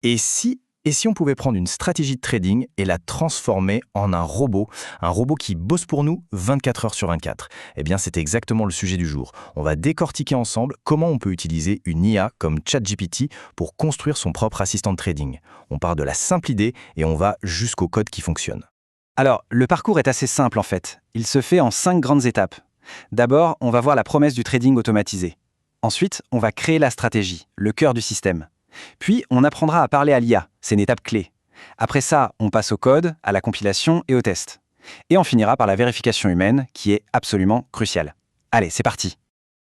Et si on pouvait prendre une stratégie de trading et la transformer en un robot qui bosse pour nous 24 heures sur 24? Eh bien, c'est exactement le sujet du jour. On va décortiquer ensemble comment on peut utiliser une IA comme ChatGPT pour construire son propre assistant de trading. On part de la simple idée et on va jusqu'au code qui fonctionne. Alors, le parcours est assez simple en fait. Il se fait en 5 grandes étapes. D'abord, on va voir la promesse du trading automatisé. Ensuite, on va créer la stratégie, le cœur du système. Puis, on apprendra à parler à l'IA, c'est une étape clé. Après ça, on passe au code, à la compilation et au test. Et on finira par la vérification humaine, qui est absolument cruciale. Allez, c'est parti.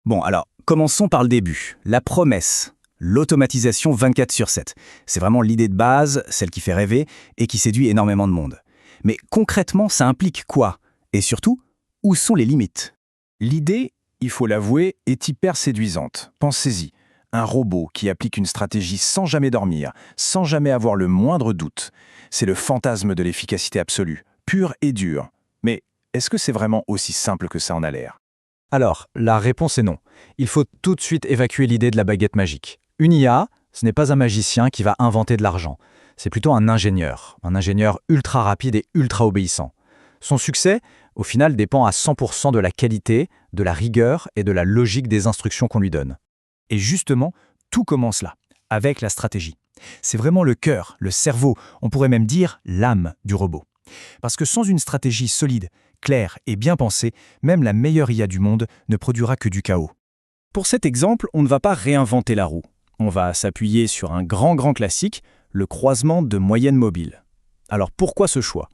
Bon, alors, commençons par le début. La promesse. L'automatisation 24/7. C'est vraiment l'idée de base, celle qui fait rêver et qui séduit énormément de monde. Mais concrètement, ça implique quoi? Et surtout, où sont les limites? L'idée, il faut l'avouer, est hyper séduisante. Pensez-y. Un robot qui applique une stratégie sans jamais dormir, sans jamais avoir le moindre doute. C'est le fantasme de l'efficacité absolue, pure et dure. Mais est-ce que c'est vraiment aussi simple que ça en a l'air? Alors, la réponse est non. Il faut tout de suite évacuer l'idée de la baguette magique. Une IA, ce n'est pas un magicien qui va inventer de l'argent. C'est plutôt un ingénieur ultra rapide et ultra obéissant. Son succès, au final, dépend à 100% de la qualité, de la rigueur et de la logique des instructions qu'on lui donne. Et justement, tout commence là, avec la stratégie. C'est vraiment le cœur, le cerveau, on pourrait même dire l'âme du robot. Parce que sans une stratégie solide, claire et bien pensée, même la meilleure IA du monde ne produira que du chaos. Pour cet exemple, on ne va pas réinventer la roue. On va s'appuyer sur un grand classique, le croisement de moyenne mobile. Alors pourquoi ce choix?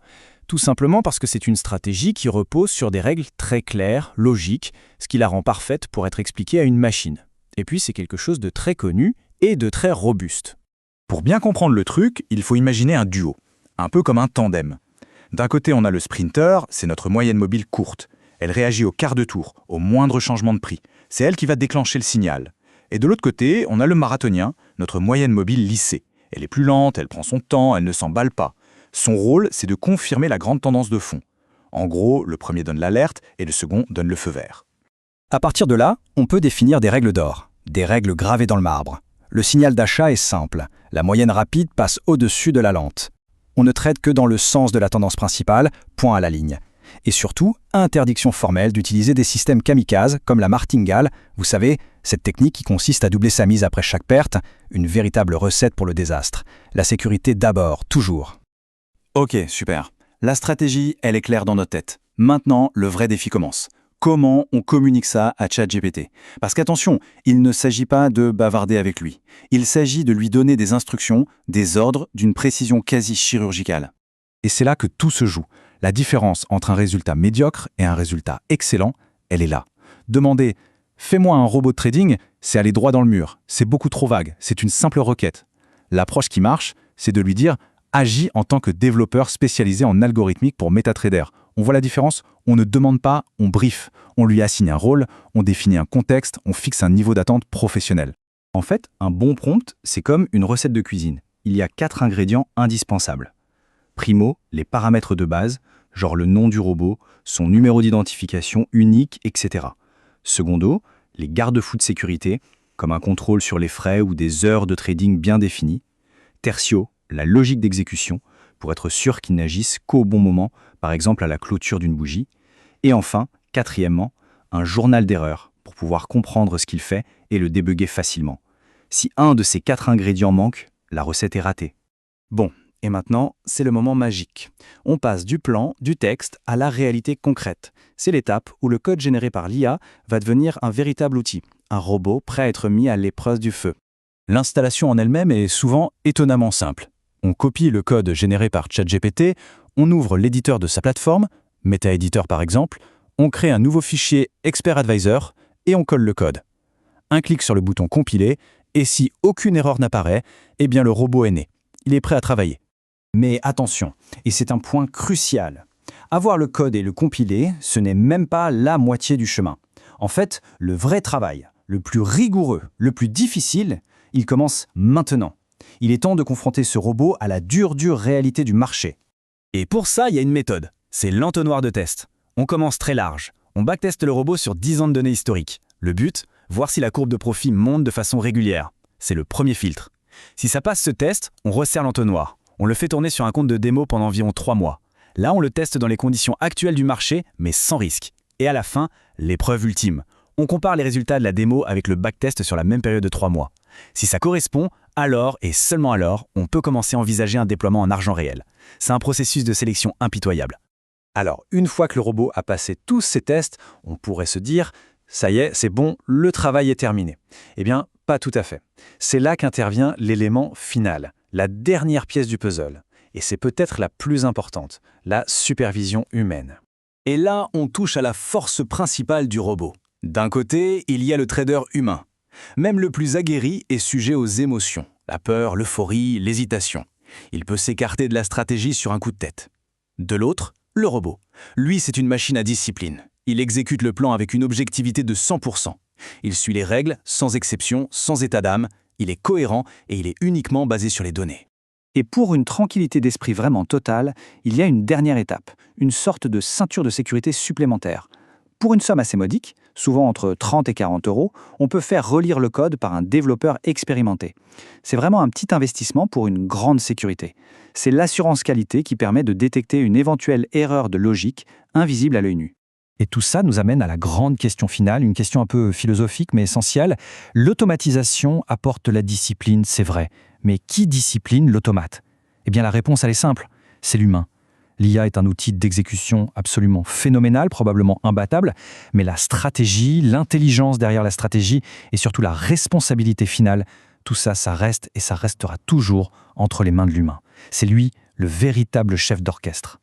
Tout simplement parce que c'est une stratégie qui repose sur des règles très claires, logiques, ce qui la rend parfaite pour être expliquée à une machine. Et puis c'est quelque chose de très connu et de très robuste. Pour bien comprendre le truc, il faut imaginer un duo, un peu comme un tandem. D'un côté, on a le sprinter, c'est notre moyenne mobile courte. Elle réagit au quart de tour, au moindre changement de prix. C'est elle qui va déclencher le signal. Et de l'autre côté, on a le marathonien, notre moyenne mobile lissée. Elle est plus lente, elle prend son temps, elle ne s'emballe pas. Son rôle, c'est de confirmer la grande tendance de fond. En gros, le premier donne l'alerte et le second donne le feu vert. À partir de là, on peut définir des règles d'or, des règles gravées dans le marbre. Le signal d'achat est simple. La moyenne rapide passe au-dessus de la lente. On ne traite que dans le sens de la tendance principale, point à la ligne. Et surtout, interdiction formelle d'utiliser des systèmes kamikazes comme la martingale, vous savez, cette technique qui consiste à doubler sa mise après chaque perte, une véritable recette pour le désastre. La sécurité d'abord, toujours. Ok, super. La stratégie, elle est claire dans notre tête. Maintenant, le vrai défi commence. Comment on communique ça à ChatGPT? Parce qu'attention, il ne s'agit pas de bavarder avec lui. Il s'agit de lui donner des instructions, des ordres d'une précision quasi chirurgicale. Et c'est là que tout se joue. La différence entre un résultat médiocre et un résultat excellent, elle est là. Demander « fais-moi un robot de trading », c'est aller droit dans le mur. C'est beaucoup trop vague, c'est une simple requête. L'approche qui marche, c'est de lui dire « agis en tant que développeur spécialisé en algorithmique pour MetaTrader ». On voit la différence? On ne demande pas, on briefe. On lui assigne un rôle, on définit un contexte, on fixe un niveau d'attente professionnel. En fait, un bon prompt, c'est comme une recette de cuisine. Il y a 4 ingrédients indispensables. Primo, les paramètres de base, genre le nom du robot, son numéro d'identification unique, etc. Secondo, les garde-fous de sécurité, comme un contrôle sur les frais ou des heures de trading bien définies. Tertio, la logique d'exécution, pour être sûr qu'il n'agisse qu'au bon moment, par exemple à la clôture d'une bougie. Et enfin, quatrièmement, un journal d'erreur, pour pouvoir comprendre ce qu'il fait et le débugger facilement. Si un de ces 4 ingrédients manque, la recette est ratée. Bon, et maintenant, c'est le moment magique. On passe du plan, du texte, à la réalité concrète. C'est l'étape où le code généré par l'IA va devenir un véritable outil, un robot prêt à être mis à l'épreuve du feu. L'installation en elle-même est souvent étonnamment simple. On copie le code généré par ChatGPT, on ouvre l'éditeur de sa plateforme, MetaEditor par exemple, on crée un nouveau fichier Expert Advisor et on colle le code. Un clic sur le bouton Compiler, et si aucune erreur n'apparaît, eh bien le robot est né. Il est prêt à travailler. Mais attention, et c'est un point crucial. Avoir le code et le compiler, ce n'est même pas la moitié du chemin. En fait, le vrai travail, le plus rigoureux, le plus difficile, il commence maintenant. Il est temps de confronter ce robot à la dure réalité du marché. Et pour ça, il y a une méthode. C'est l'entonnoir de test. On commence très large. On backteste le robot sur 10 ans de données historiques. Le but, voir si la courbe de profit monte de façon régulière. C'est le premier filtre. Si ça passe ce test, on resserre l'entonnoir. On le fait tourner sur un compte de démo pendant environ 3 mois. Là, on le teste dans les conditions actuelles du marché, mais sans risque. Et à la fin, l'épreuve ultime. On compare les résultats de la démo avec le backtest sur la même période de 3 mois. Si ça correspond, alors, et seulement alors, on peut commencer à envisager un déploiement en argent réel. C'est un processus de sélection impitoyable. Alors, une fois que le robot a passé tous ses tests, on pourrait se dire « ça y est, c'est bon, le travail est terminé ». Eh bien, pas tout à fait. C'est là qu'intervient l'élément final, la dernière pièce du puzzle. Et c'est peut-être la plus importante, la supervision humaine. Et là, on touche à la force principale du robot. D'un côté, il y a le trader humain. Même le plus aguerri est sujet aux émotions, la peur, l'euphorie, l'hésitation. Il peut s'écarter de la stratégie sur un coup de tête. De l'autre, le robot. Lui, c'est une machine à discipline. Il exécute le plan avec une objectivité de 100%. Il suit les règles, sans exception, sans état d'âme. Il est cohérent et il est uniquement basé sur les données. Et pour une tranquillité d'esprit vraiment totale, il y a une dernière étape, une sorte de ceinture de sécurité supplémentaire. Pour une somme assez modique, souvent entre 30 et 40 €, on peut faire relire le code par un développeur expérimenté. C'est vraiment un petit investissement pour une grande sécurité. C'est l'assurance qualité qui permet de détecter une éventuelle erreur de logique invisible à l'œil nu. Et tout ça nous amène à la grande question finale, une question un peu philosophique mais essentielle. L'automatisation apporte la discipline, c'est vrai. Mais qui discipline l'automate? Eh bien la réponse, elle est simple, c'est l'humain. L'IA est un outil d'exécution absolument phénoménal, probablement imbattable, mais la stratégie, l'intelligence derrière la stratégie et surtout la responsabilité finale, tout ça, ça reste et ça restera toujours entre les mains de l'humain. C'est lui le véritable chef d'orchestre.